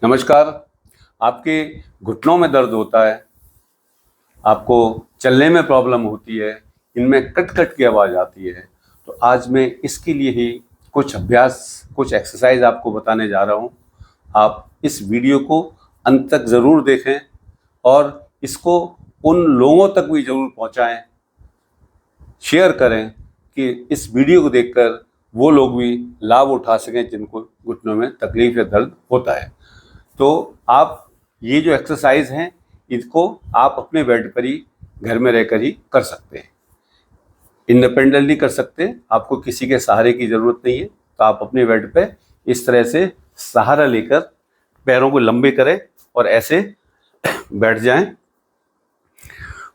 नमस्कार। आपके घुटनों में दर्द होता है, आपको चलने में प्रॉब्लम होती है, इनमें कट कट की आवाज़ आती है, तो आज मैं इसके लिए ही कुछ अभ्यास, कुछ एक्सरसाइज आपको बताने जा रहा हूँ। आप इस वीडियो को अंत तक ज़रूर देखें और इसको उन लोगों तक भी ज़रूर पहुँचाएँ, शेयर करें कि इस वीडियो को देखकर वो लोग भी लाभ उठा सकें जिनको घुटनों में तकलीफ या दर्द होता है। तो आप ये जो एक्सरसाइज हैं इनको आप अपने बेड पर ही घर में रहकर ही कर सकते हैं, इंडिपेंडेंटली कर सकते हैं। आपको किसी के सहारे की ज़रूरत नहीं है। तो आप अपने बेड पे इस तरह से सहारा लेकर पैरों को लंबे करें और ऐसे बैठ जाएं।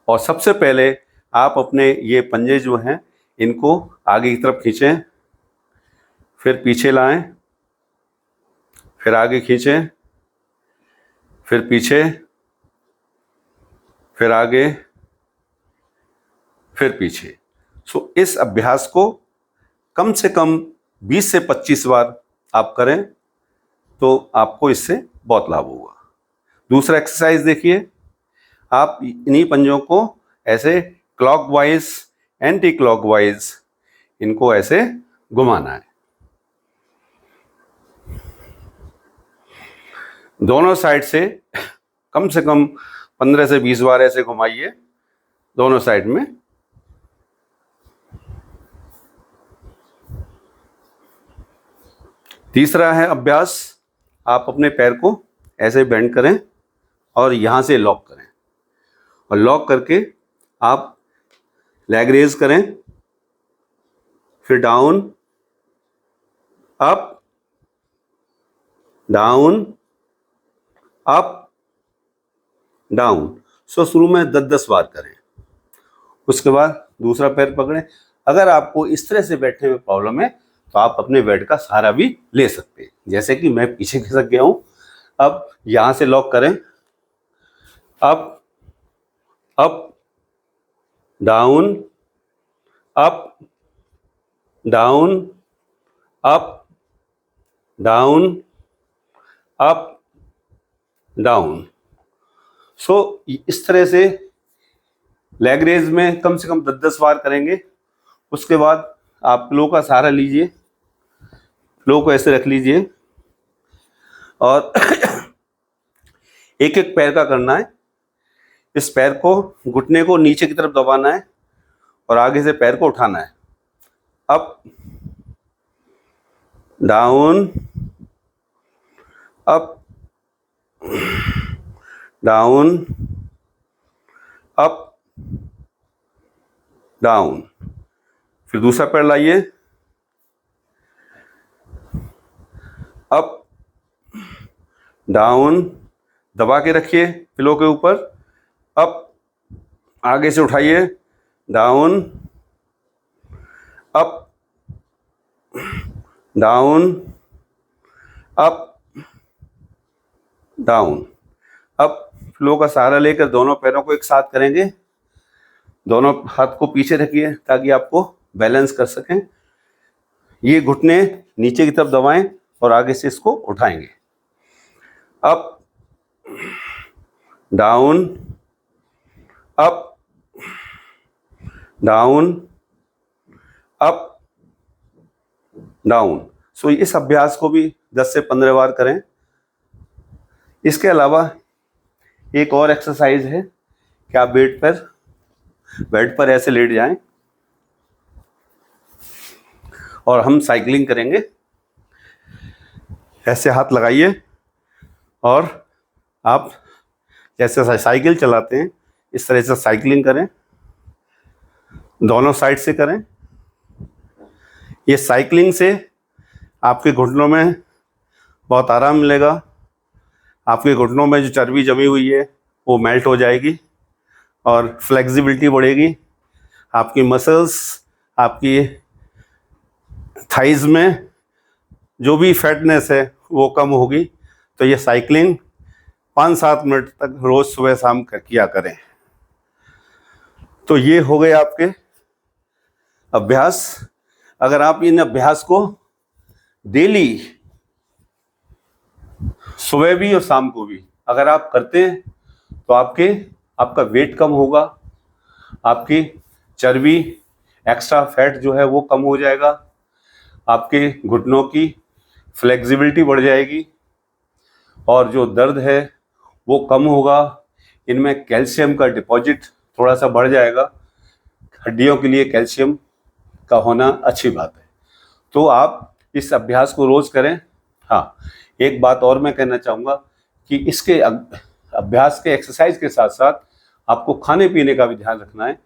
और सबसे पहले आप अपने ये पंजे जो हैं इनको आगे की तरफ खींचें, फिर पीछे लाएं, फिर आगे खींचें, फिर पीछे, फिर आगे, फिर पीछे। इस अभ्यास को कम से कम 20 से 25 बार आप करें तो आपको इससे बहुत लाभ होगा। दूसरा एक्सरसाइज देखिए, आप इन्हीं पंजों को ऐसे क्लॉकवाइज, एंटी क्लॉकवाइज इनको ऐसे घुमाना है। दोनों साइड से कम 15 से 20 बार ऐसे घुमाइए दोनों साइड में। तीसरा है अभ्यास, आप अपने पैर को ऐसे बेंड करें और यहाँ से लॉक करें और लॉक करके आप लेग रेज करें, फिर down, up, down, up, down. शुरू में 10-10 बार करें। उसके बाद दूसरा पैर पकड़ें। अगर आपको इस तरह से बैठने में प्रॉब्लम है तो आप अपने बेड का सहारा भी ले सकते हैं, जैसे कि मैं पीछे खिसक गया हूं। अब यहां से लॉक करें, up, up, down, up, down, up, down, up, down. इस तरह से लेग रेज में कम से कम 10-10 बार करेंगे। उसके बाद आप पिलो का सहारा लीजिए, पिलो को ऐसे रख लीजिए और एक एक पैर का करना है। इस पैर को, घुटने को नीचे की तरफ दबाना है और आगे से पैर को उठाना है। Up, down, up, down, up, down. फिर दूसरा पैर लाइए, अप, डाउन, दबा के रखिए पिलो के ऊपर, अप, आगे से उठाइए, down, up, down, up, down. अब फ्लो का सहारा लेकर दोनों पैरों को एक साथ करेंगे। दोनों हाथ को पीछे रखिए ताकि आपको बैलेंस कर सकें। ये घुटने नीचे की तरफ दबाएं और आगे से इसको उठाएंगे। Up, down, up, down, up, down. इस अभ्यास को भी 10 से 15 बार करें। इसके अलावा एक और एक्सरसाइज है कि आप बेड पर ऐसे लेट जाएं और हम साइकिलिंग करेंगे। ऐसे हाथ लगाइए और आप जैसे साइकिल चलाते हैं इस तरह से साइकिलिंग करें, दोनों साइड से करें। ये साइकिलिंग से आपके घुटनों में बहुत आराम मिलेगा। आपके घुटनों में जो चर्बी जमी हुई है वो मेल्ट हो जाएगी और फ्लेक्सिबिलिटी बढ़ेगी। आपकी मसल्स, आपकी थाइज में जो भी फैटनेस है वो कम होगी। तो ये साइकिलिंग 5-7 मिनट तक रोज़ सुबह शाम किया करें। तो ये हो गए आपके अभ्यास। अगर आप इन अभ्यास को डेली सुबह भी और शाम को भी अगर आप करते हैं तो आपका वेट कम होगा, आपकी चर्बी, एक्स्ट्रा फैट जो है वो कम हो जाएगा, आपके घुटनों की फ्लेक्सिबिलिटी बढ़ जाएगी और जो दर्द है वो कम होगा। इनमें कैल्शियम का डिपॉजिट थोड़ा सा बढ़ जाएगा। हड्डियों के लिए कैल्शियम का होना अच्छी बात है। तो आप इस अभ्यास को रोज़ करें। हाँ, एक बात और मैं कहना चाहूँगा कि इसके अभ्यास के एक्सरसाइज के साथ साथ आपको खाने पीने का भी ध्यान रखना है।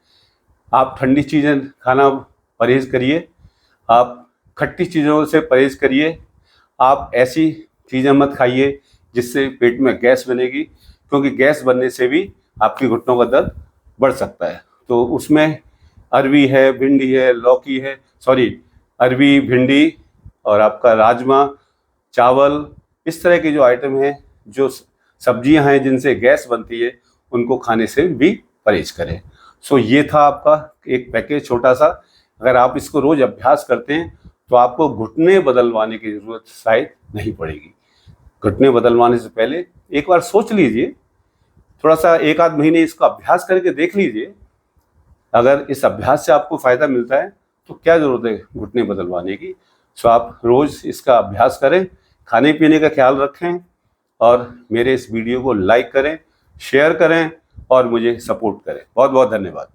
आप ठंडी चीज़ें खाना परहेज़ करिए, आप खट्टी चीज़ों से परहेज़ करिए, आप ऐसी चीज़ें मत खाइए जिससे पेट में गैस बनेगी, क्योंकि गैस बनने से भी आपकी घुटनों का दर्द बढ़ सकता है। तो उसमें अरवी है, भिंडी है, लौकी है, अरवी, भिंडी और आपका राजमा, चावल, इस तरह के जो आइटम हैं, जो सब्जियां हैं जिनसे गैस बनती है, उनको खाने से भी परहेज करें। सो ये था आपका एक पैकेज छोटा सा। अगर आप इसको रोज अभ्यास करते हैं तो आपको घुटने बदलवाने की ज़रूरत शायद नहीं पड़ेगी। घुटने बदलवाने से पहले एक बार सोच लीजिए, थोड़ा सा 1 आध महीने इसका अभ्यास करके देख लीजिए। अगर इस अभ्यास से आपको फ़ायदा मिलता है तो क्या ज़रूरत है घुटने बदलवाने की। सो आप रोज़ इसका अभ्यास करें, खाने पीने का ख्याल रखें और मेरे इस वीडियो को लाइक करें, शेयर करें और मुझे सपोर्ट करें। बहुत बहुत धन्यवाद।